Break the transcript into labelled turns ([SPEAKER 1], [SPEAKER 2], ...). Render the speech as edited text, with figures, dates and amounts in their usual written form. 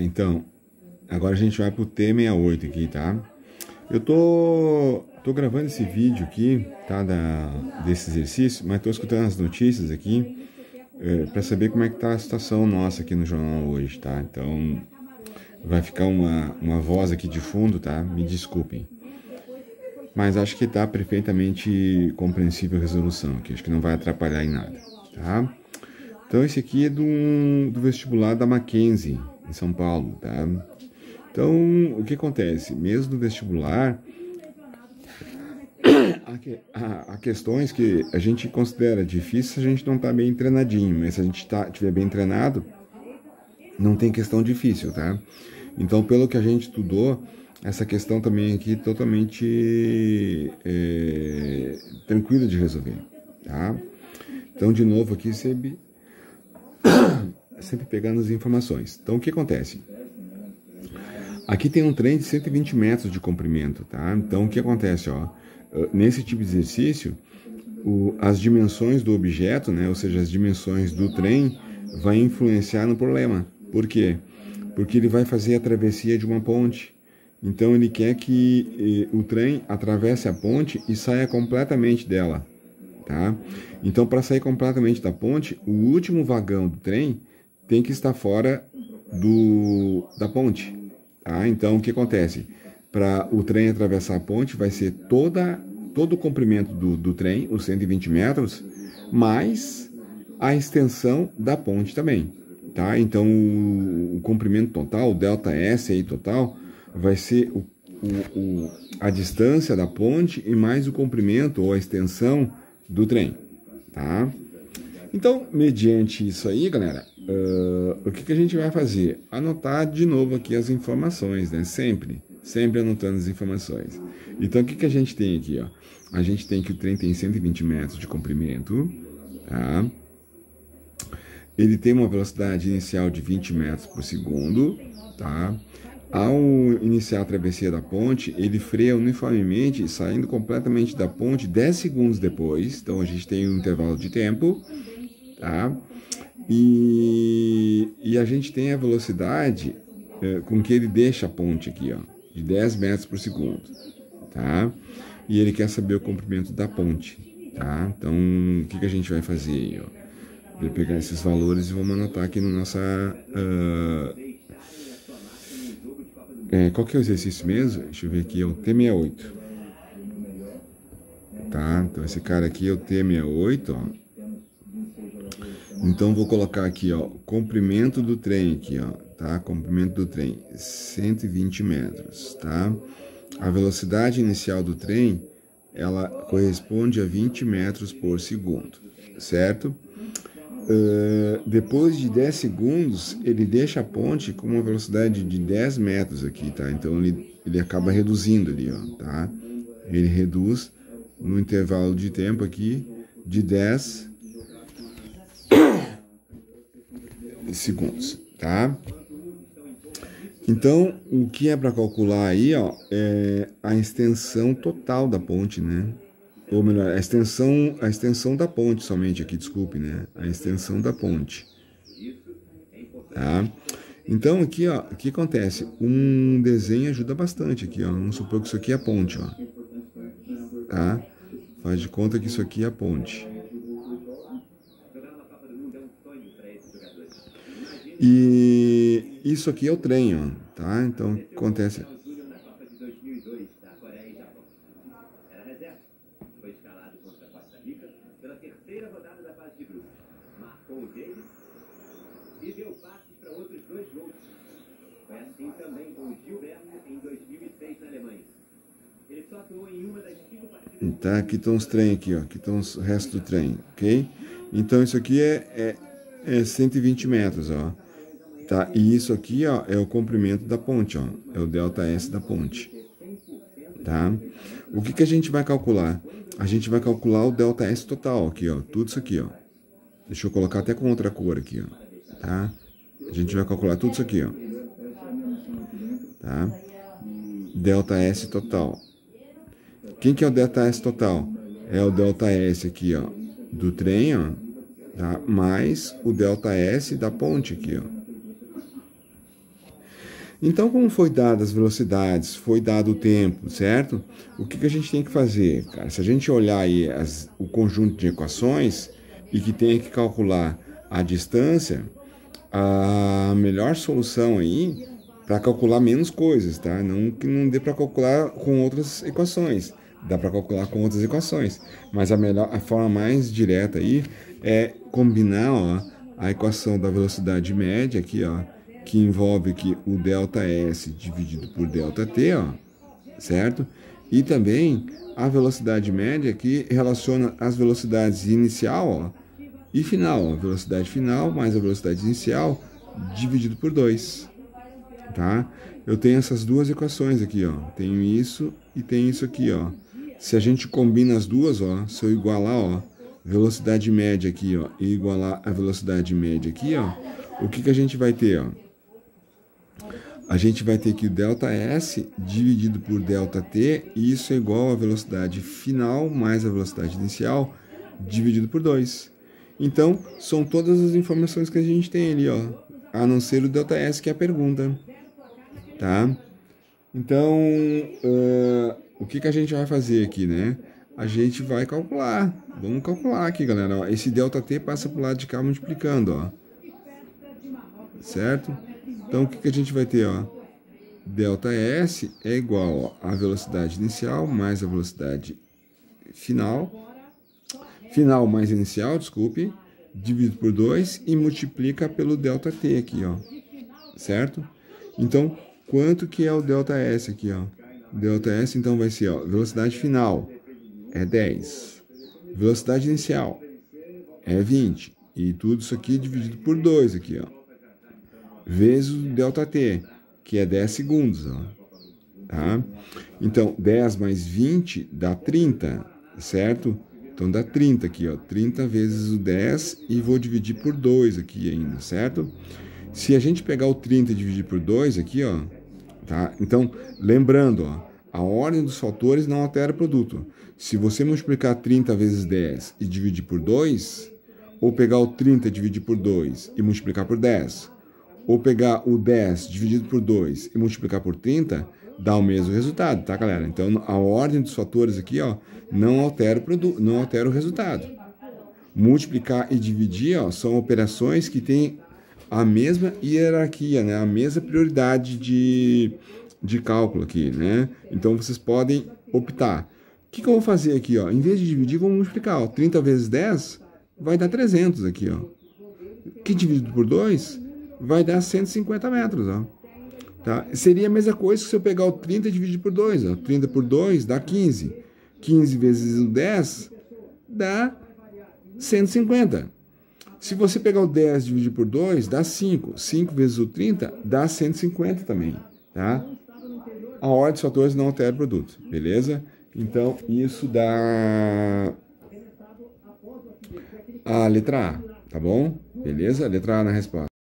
[SPEAKER 1] Então, agora a gente vai pro T68 aqui, tá? Eu tô gravando esse vídeo aqui, tá? Desse exercício, mas tô escutando as notícias aqui para saber como é que tá a situação nossa aqui no jornal hoje, tá? Então, vai ficar uma voz aqui de fundo, tá? Me desculpem. Mas acho que tá perfeitamente compreensível a resolução aqui, acho que não vai atrapalhar em nada, tá? Então, esse aqui é do vestibular da Mackenzie, em São Paulo, tá? Então, o que acontece? Mesmo no vestibular, há questões que a gente considera difíceis se a gente não tá bem treinadinho, mas se a gente tiver bem treinado, não tem questão difícil, tá? Então, pelo que a gente estudou, essa questão também aqui é totalmente tranquila de resolver, tá? Então, de novo aqui, sempre pegando as informações. Então, o que acontece? Aqui tem um trem de 120 metros de comprimento, tá? Então, o que acontece, ó? Nesse tipo de exercício, as dimensões do objeto, né? Ou seja, as dimensões do trem, vai influenciar no problema. Por quê? Porque ele vai fazer a travessia de uma ponte. Então, ele quer que o trem atravesse a ponte e saia completamente dela, tá? Então, para sair completamente da ponte, o último vagão do trem tem que estar fora da ponte. Tá? Então, o que acontece? Para o trem atravessar a ponte, vai ser todo o comprimento do trem, os 120 metros, mais a extensão da ponte também. Tá? Então, o comprimento total, o ΔS aí total, vai ser a distância da ponte e mais o comprimento ou a extensão do trem. Tá? Então, mediante isso aí, galera, o que a gente vai fazer? Anotar de novo aqui as informações, né? Sempre anotando as informações. Então, o que a gente tem aqui, ó? A gente tem que o trem tem 120 metros de comprimento, tá? Ele tem uma velocidade inicial de 20 metros por segundo, tá? Ao iniciar a travessia da ponte, ele freia uniformemente, saindo completamente da ponte 10 segundos depois. Então, a gente tem um intervalo de tempo, tá? E a gente tem a velocidade com que ele deixa a ponte aqui, ó, de 10 metros por segundo, tá? E ele quer saber o comprimento da ponte, tá? Então, o que a gente vai fazer aí, ó? Vou pegar esses valores e vamos anotar aqui no nossa... qual que é o exercício mesmo? Deixa eu ver aqui, é o T68. Tá? Então, esse cara aqui é o T68, ó. Então, vou colocar aqui, ó, comprimento do trem aqui, ó, tá? Comprimento do trem, 120 metros, tá? A velocidade inicial do trem, ela corresponde a 20 metros por segundo, certo? Depois de 10 segundos, ele deixa a ponte com uma velocidade de 10 metros aqui, tá? Então, ele acaba reduzindo ali, ó, tá? Ele reduz no intervalo de tempo aqui de 10 segundos, tá? Então, o que é para calcular aí, ó, é a extensão total da ponte, né? Ou melhor, a extensão da ponte somente aqui, desculpe, né? A extensão da ponte, tá? Então, aqui, ó, o que acontece? Um desenho ajuda bastante aqui, ó. Vamos supor que isso aqui é a ponte, ó, tá? Faz de conta que isso aqui é a ponte. E isso aqui é o trem, ó, tá? Então, o que acontece? Tá, aqui estão os trem aqui, ó. Aqui estão os restos do trem, ok? Então, isso aqui é 120 metros, ó. Tá? E isso aqui, ó, é o comprimento da ponte, ó. É o ΔS da ponte. Tá? O que a gente vai calcular? A gente vai calcular o ΔS total aqui, ó. Tudo isso aqui, ó. Deixa eu colocar até com outra cor aqui, ó. Tá? A gente vai calcular tudo isso aqui, ó. Tá? ΔS total. Quem que é o ΔS total? É o ΔS aqui, ó, do trem, ó, tá? Mais o ΔS da ponte aqui, ó. Então, como foi dadas as velocidades, foi dado o tempo, certo? O que a gente tem que fazer, cara? Se a gente olhar aí o conjunto de equações e que tem que calcular a distância, a melhor solução aí para calcular menos coisas, tá? Não que não dê para calcular com outras equações, dá para calcular com outras equações, mas a forma mais direta aí é combinar, ó, a equação da velocidade média aqui, ó, que envolve aqui o ΔS dividido por ΔT, ó, certo? E também a velocidade média que relaciona as velocidades inicial, ó, e final, ó, a velocidade final mais a velocidade inicial dividido por 2, tá? Eu tenho essas duas equações aqui, ó, tenho isso e tenho isso aqui, ó. Se a gente combina as duas, ó, se eu igualar, ó, velocidade média aqui, ó, e igualar a velocidade média aqui, ó, o que a gente vai ter, ó? A gente vai ter que o ΔS dividido por ΔT, e isso é igual à velocidade final mais a velocidade inicial dividido por 2. Então, são todas as informações que a gente tem ali, ó, a não ser o ΔS, que é a pergunta, tá? Então, o que a gente vai fazer aqui, né? A gente vai calcular. Vamos calcular aqui, galera. Ó, esse ΔT passa para o lado de cá multiplicando, ó. Certo? Então, o que a gente vai ter, ó? ΔS é igual, ó, à velocidade inicial mais a velocidade final. Final mais inicial, desculpe. Dividido por 2 e multiplica pelo ΔT aqui, ó. Certo? Então, quanto que é o ΔS aqui, ó? ΔS, então, vai ser, ó, velocidade final é 10. Velocidade inicial é 20. E tudo isso aqui dividido por 2 aqui, ó. Vezes o ΔT, que é 10 segundos, ó. Tá? Então, 10 mais 20 dá 30, certo? Então, dá 30 aqui, ó. 30 vezes o 10 e vou dividir por 2 aqui ainda, certo? Se a gente pegar o 30 e dividir por 2 aqui, ó, tá? Então, lembrando, ó, a ordem dos fatores não altera o produto. Se você multiplicar 30 vezes 10 e dividir por 2, ou pegar o 30 e dividir por 2 e multiplicar por 10, ou pegar o 10 dividido por 2 e multiplicar por 30, dá o mesmo resultado, tá, galera? Então, a ordem dos fatores aqui, ó, não altera o produto, não altera o resultado. Multiplicar e dividir, ó, são operações que têm a mesma hierarquia, né? A mesma prioridade de cálculo aqui, né? Então, vocês podem optar. O que eu vou fazer aqui, ó? Em vez de dividir, vou multiplicar, ó. 30 vezes 10 vai dar 300 aqui, ó. Que dividido por 2 vai dar 150 metros, ó. Tá? Seria a mesma coisa que se eu pegar o 30 e dividir por 2, ó. 30 por 2 dá 15. 15 vezes o 10 dá 150. Se você pegar o 10 e dividir por 2, dá 5. 5 vezes o 30 dá 150 também, tá? A ordem dos fatores não altera o produto, beleza? Então, isso dá a letra A, tá bom? Beleza? Letra A na resposta.